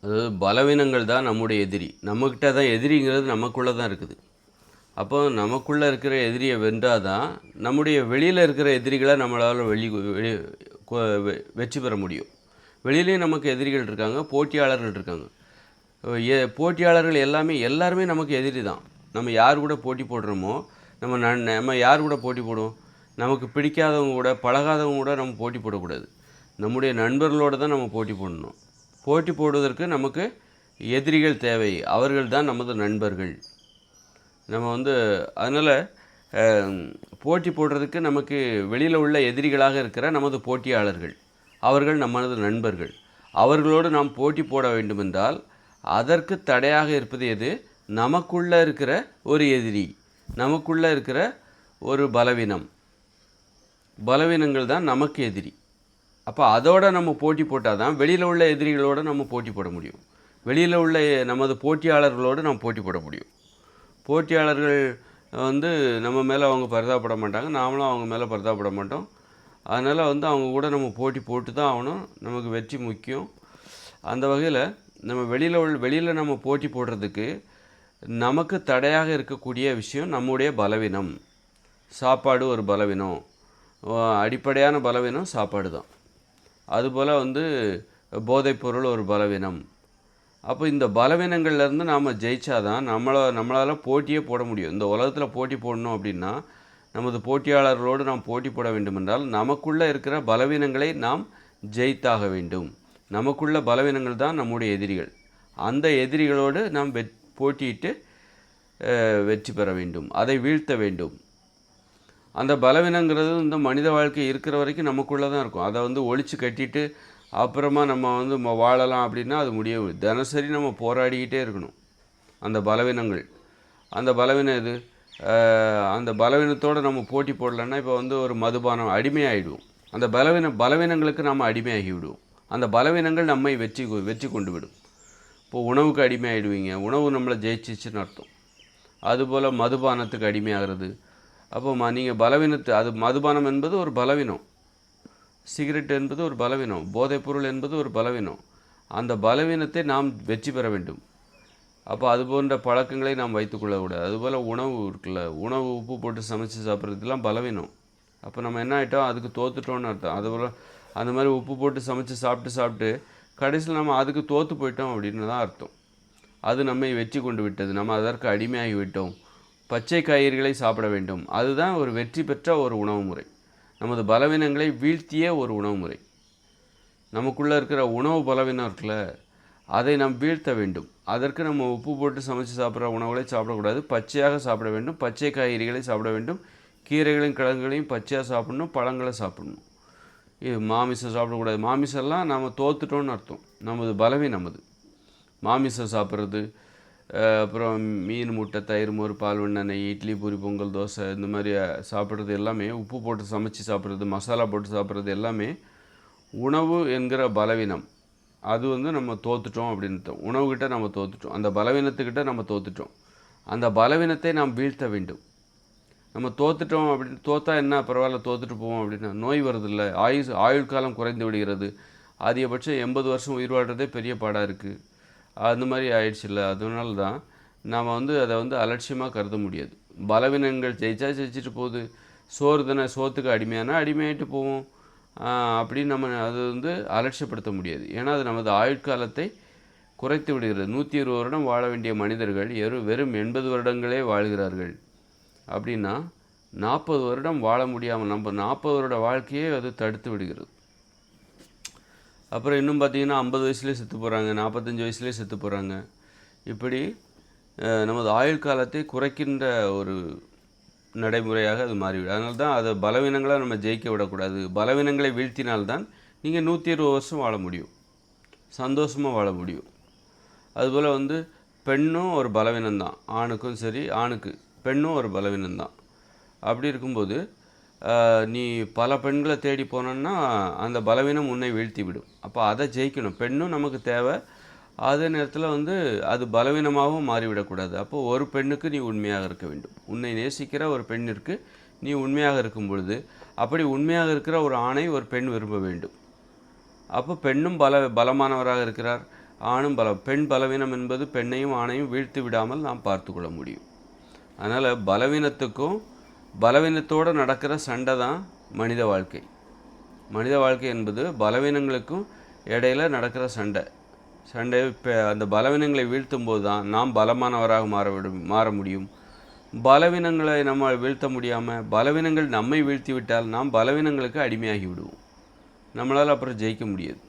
அதாவது பலவீனங்கள் தான் நம்முடைய எதிரி. நம்மக்கிட்ட தான் எதிரிங்கிறது நமக்குள்ளே தான் இருக்குது. அப்போ நமக்குள்ளே இருக்கிற எதிரியை வென்றால் தான் நம்முடைய வெளியில் இருக்கிற எதிரிகளை நம்மளால் வெற்றி பெற முடியும். வெளியிலேயும் நமக்கு எதிரிகள் இருக்காங்க, போட்டியாளர்கள் இருக்காங்க. போட்டியாளர்கள் எல்லாருமே நமக்கு எதிரி தான். நம்ம யார் கூட போட்டி போடுறோமோ, நம்ம யார் கூட போட்டி போடுவோம்? நமக்கு பிடிக்காதவங்க கூட, பழகாதவங்க கூட நம்ம போட்டி போடக்கூடாது. நம்முடைய நண்பர்களோடு தான் நம்ம போட்டி போடணும். போட்டி போடுவதற்கு நமக்கு எதிரிகள் தேவை. அவர்கள் தான் நமது நண்பர்கள். நம்ம அதனால் போட்டி போடுறதுக்கு நமக்கு வெளியில் உள்ள எதிரிகளாக இருக்கிற நமது போட்டியாளர்கள், அவர்கள் நமது நண்பர்கள். அவர்களோடு நாம் போட்டி போட வேண்டுமென்றால் அதற்கு தடையாக இருப்பது எது? நமக்குள்ளே இருக்கிற ஒரு எதிரி, நமக்குள்ளே இருக்கிற ஒரு பலவீனங்கள் தான் நமக்கு எதிரி. அப்போ அதோடு நம்ம போட்டி போட்டால் தான் வெளியில் உள்ள எதிரிகளோடு நம்ம போட்டி போட முடியும். வெளியில் உள்ள நமது போட்டியாளர்களோடு நம்ம போட்டி போட முடியும். போட்டியாளர்கள் நம்ம மேலே அவங்க பரிதாபப்பட மாட்டாங்க, நாமளும் அவங்க மேலே பரிதாபப்பட மாட்டோம். அதனால் அவங்க கூட நம்ம போட்டி போட்டு தான் ஆகணும். நமக்கு வெற்றி முக்கியம். அந்த வகையில் நம்ம வெளியில் நம்ம போட்டி போடுறதுக்கு நமக்கு தடையாக இருக்கக்கூடிய விஷயம் நம்முடைய பலவீனம். சாப்பாடு ஒரு பலவீனம், அடிப்படையான பலவீனம் சாப்பாடு தான். அதுபோல் போதைப்பொருள் ஒரு பலவீனம். அப்போ இந்த பலவீனங்கள்லேருந்து நாம் ஜெயிச்சாதான் நம்மளால் போட்டியே போட முடியும். இந்த உலகத்தில் போட்டி போடணும் அப்படின்னா, நமது போட்டியாளர்களோடு நாம் போட்டி போட வேண்டுமென்றால் நமக்குள்ளே இருக்கிற பலவீனங்களை நாம் ஜெயித்தாக வேண்டும். நமக்குள்ள பலவீனங்கள் தான் நம்முடைய எதிரிகள். அந்த எதிரிகளோடு நாம் போட்டியிட்டு வெற்றி பெற வேண்டும், அதை வீழ்த்த வேண்டும். அந்த பலவீனங்கிறது இந்த மனித வாழ்க்கை இருக்கிற வரைக்கும் நமக்குள்ளே தான் இருக்கும். அதை ஒழித்து கட்டிட்டு அப்புறமா நம்ம வாழலாம் அப்படின்னா அது முடியவே. தினசரி நம்ம போராடிக்கிட்டே இருக்கணும். அந்த பலவீனம் எது? அந்த பலவீனத்தோடு நம்ம போட்டி போடலைன்னா இப்போ ஒரு மதுபானம் அடிமையாகிடுவோம். அந்த பலவீனங்களுக்கு நம்ம அடிமையாகி விடுவோம். அந்த பலவீனங்கள் நம்மை வெற்றி கொண்டு விடும். இப்போது உணவுக்கு அடிமையாகிடுவீங்க, உணவு நம்மளை ஜெயிச்சிச்சுன்னு அர்த்தம். அதுபோல் மதுபானத்துக்கு அடிமையாகிறது. அப்போ நீங்கள் மதுபானம் என்பது ஒரு பலவீனம், சிகரெட் என்பது ஒரு பலவீனம், போதைப்பொருள் என்பது ஒரு பலவீனம். அந்த பலவீனத்தை நாம் வெற்றி பெற வேண்டும். அப்போ அது போன்ற பழக்கங்களை நாம் வைத்துக்கொள்ளக்கூடாது. அதுபோல் உணவு இருக்குல்ல, உணவு உப்பு போட்டு சமைச்சு சாப்பிட்றதுலாம் பலவீனம். அப்போ நம்ம என்ன ஆகிட்டோம்? அதுக்கு தோற்றுட்டோன்னு அர்த்தம். அதுபோல் அந்த மாதிரி உப்பு போட்டு சமைச்சு சாப்பிட்டு கடைசியில் நம்ம அதுக்கு தோற்று போயிட்டோம் அப்படின்னு தான் அர்த்தம். அது நம்மை வெற்றி கொண்டு விட்டது, நம்ம அதற்கு அடிமையாகி விட்டோம். பச்சை காய்கறிகளை சாப்பிட வேண்டும், அதுதான் ஒரு வெற்றி பெற்ற ஒரு உணவு முறை. நமது பலவீனங்களை வீழ்த்திய ஒரு உணவு முறை. நமக்குள்ளே இருக்கிற உணவு பலவீனம் இருக்குல்ல, அதை நாம் வீழ்த்த வேண்டும். அதற்கு நம்ம உப்பு போட்டு சமைச்சு சாப்பிட்ற உணவுகளை சாப்பிடக்கூடாது, பச்சையாக சாப்பிட வேண்டும். பச்சை காய்கறிகளை சாப்பிட வேண்டும், கீரைகளையும் கிழங்குகளையும் பச்சையாக சாப்பிடணும், பழங்களை சாப்பிடணும். மாமிசம் சாப்பிடக்கூடாது. மாமிசம்லாம் நம்ம தோத்துட்டோன்னு அர்த்தம். நமது பலவீனம் அது. மாமிசம் சாப்பிட்றது, அப்புறம் மீன், முட்டை, தயிர், மோர், பால், வெண்ணெய், நெய், இட்லி, பூரி, பொங்கல், தோசை இந்த மாதிரி சாப்பிட்றது எல்லாமே, உப்பு போட்டு சமைச்சு சாப்பிட்றது, மசாலா போட்டு சாப்பிட்றது எல்லாமே உணவு என்கிற பலவீனம். அது நம்ம தோத்துட்டோம் அப்படின்னு. உணவுகிட்ட நம்ம தோத்துட்டோம், அந்த பலவீனத்துக்கிட்ட நம்ம தோத்துட்டோம். அந்த பலவீனத்தை நாம் வீழ்த்த வேண்டும். நம்ம தோத்துட்டோம் அப்படின்னு தோற்றா என்ன பரவாயில்ல, தோத்துட்டு போவோம் அப்படின்னா நோய் வருதில்லை, ஆயுள் காலம் குறைந்து விடுகிறது. அதிகபட்சம் 80 வருஷம் உயிர் வாழ்கிறதே பெரிய பாடாக இருக்குது. அந்த மாதிரி ஆயிடுச்சுல்ல. அதனால தான் நாம் அதை அலட்சியமாக கருத முடியாது. பலவீனங்கள் ஜெயிச்சிட்டு போகுது. சோத்துக்கு அடிமையாகிட்டு போவோம் அப்படின்னு நம்ம அது அலட்சியப்படுத்த முடியாது. ஏன்னா அது நமது ஆயுட்காலத்தை குறைத்து விடுகிறது. 120 வருடம் வாழ வேண்டிய மனிதர்கள் வெறும் 80 வருடங்களே வாழ்கிறார்கள். அப்படின்னா 40 வருடம் வாழ முடியாமல் நம்ம 40 வருட வாழ்க்கையே அது தடுத்து விடுகிறது. அப்புறம் இன்னும் பார்த்திங்கன்னா 50 வயசுலேயே செத்து போகிறாங்க, 45 வயசுலேயே செத்து போகிறாங்க. இப்படி நமது ஆயுள் காலத்தை குறைக்கின்ற ஒரு நடைமுறையாக அது மாறிவிடும். அதனால தான் அதை பலவீனங்களாக நம்ம ஜெயிக்க விடக்கூடாது. பலவீனங்களை வீழ்த்தினால்தான் நீங்கள் 120 வருஷம் வாழ முடியும், சந்தோஷமாக வாழ முடியும். அதுபோல் பெண்ணும் ஒரு பலவீனம்தான். ஆணுக்கும் சரி, பெண்ணும் ஒரு பலவீனம்தான். அப்படி இருக்கும்போது நீ பல பெண்களை தேடி போனோன்னா அந்த பலவீனம் உன்னை வீழ்த்தி விடும். அப்போ அதை ஜெயிக்கணும். பெண்ணும் நமக்கு தேவை, அதே நேரத்தில் அது பலவீனமாகவும் மாறிவிடக்கூடாது. அப்போது ஒரு பெண்ணுக்கு நீ உண்மையாக இருக்க வேண்டும். உன்னை நேசிக்கிற ஒரு பெண்ணிற்கு நீ உண்மையாக இருக்கும் பொழுது, அப்படி உண்மையாக இருக்கிற ஒரு ஆணை ஒரு பெண் விரும்ப வேண்டும். அப்போ பெண்ணும் பலமானவராக இருக்கிறார், ஆணும் பெண் பலவீனம் என்பது பெண்ணையும் ஆணையும் வீழ்த்தி விடாமல் நாம் பார்த்து கொள்ள முடியும். அதனால் பலவீனத்துக்கும் பலவீனத்தோடு நடக்கிற சண்டை தான் மனித வாழ்க்கை. மனித வாழ்க்கை என்பது பலவீனங்களுக்கும் இடையில் நடக்கிற சண்டை. அந்த பலவீனங்களை வீழ்த்தும் போது தான் நாம் பலமானவராக மாற முடியும். பலவீனங்களை நம்ம வீழ்த்த முடியாமல் பலவீனங்கள் நம்மை வீழ்த்தி விட்டால் நாம் பலவீனங்களுக்கு அடிமையாகி விடுவோம். நம்மளால் அப்புறம் ஜெயிக்க முடியாது.